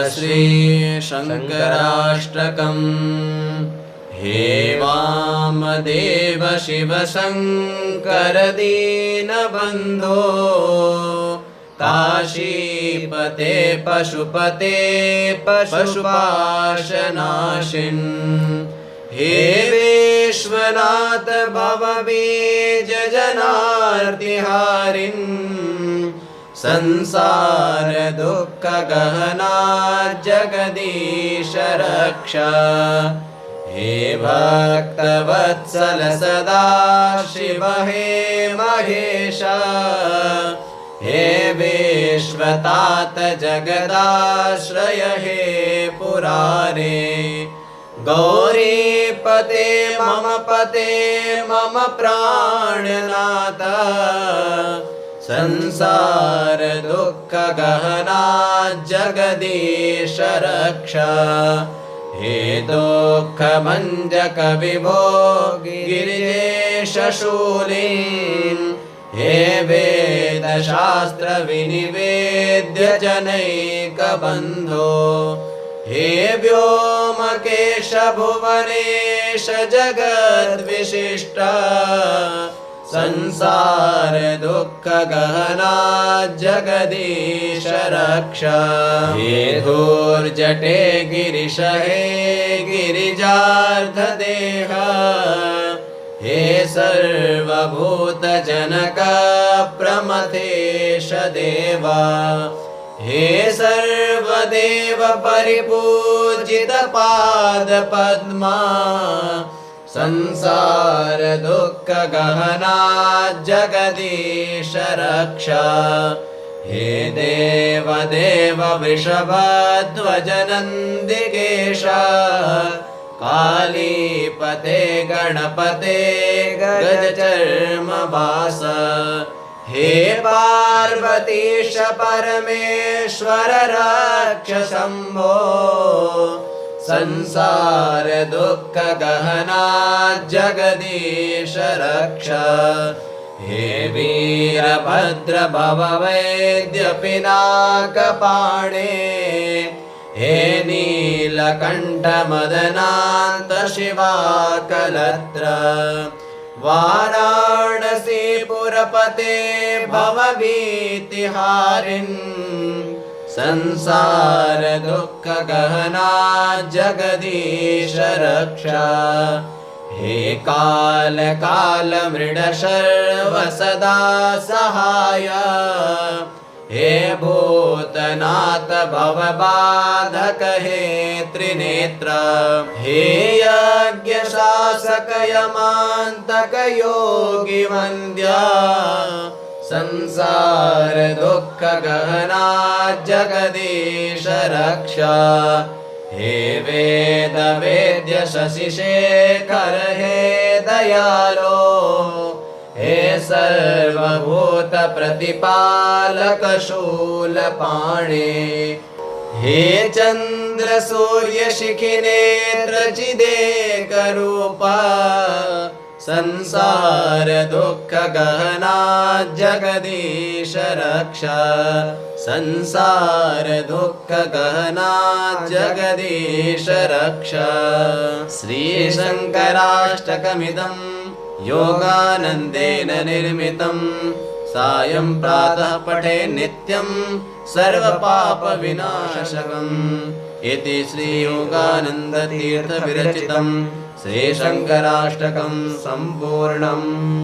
श्री शङ्कराष्टकम्। हे वामदेव शिव शङ्कर दीनबन्धो काशीपते पशुपते पशुपाशनाशिन्। हे विश्वनाथ भवबीज जनार्तिहारिन् संसार दुःख गहना जगदीश रक्ष। हे भक्तवत्सल सदा शिव हे महेश। हे विश्वतात जगदाश्रय हे पुरारे। गौरीपते मम प्राणनाथ संसार दुःख गहना जगदीश रक्ष। हे दुःख भञ्जक विभो गिरिजेश शूलिन्। हे वेद शास्त्र विनिवेद्य जनैक बन्धो। हे व्योमकेश भुवनेश जगद्विशिष्ट संसार दुःख गहना जगदीश रक्ष। हे धूर्जटे गिरिश हे गिरिजार्धदेह। हे सर्वभूत जनक प्रमथेश देवा। हे सर्वदेव परिपूजित पाद पद्मा संसार दुःख गहना जगदीश रक्ष। हे देव देव वृषभध्वज नन्दिकेश कालीपते गणपते गजचर्मवास। हे पार्वतीश परमेश्वर रक्ष शम्भो संसार दुःख गहना जगदीश रक्ष। हे वीरभद्र भव वैद्य पिनाकपाणे। हे नीलकण्ठ मदनान्त शिवाकलत्र। वाराणसी पुरपते भवभीतिहारिन् संसार दुःख गहना जगदीश रक्ष। हे काल काल मृड शर्व सदा सहाय। हे भूतनाथ भवबाधक हे त्रिनेत्र। हे यज्ञ शासक यमान्तक योगी वन्द्य संसार दुःख गहना जगदीश रक्ष। हे वेद वेद्य शशिशेखर हे दयालो। हे सर्वभूत प्रतिपालक शूलपाणे। हे चन्द्र सूर्य शिखिनेत्र चिदेक रूप संसार दुःख गहना जगदीश रक्ष। संसार दुःख गहना जगदीश रक्ष। श्री शङ्कराष्टकमिदं योगानन्देन निर्मितं। सायं प्रातः पठे नित्यं सर्वपापविनाशकम्। इति श्री योगानन्दतीर्थ विरचितं श्री शङ्कराष्टकं सम्पूर्णम्।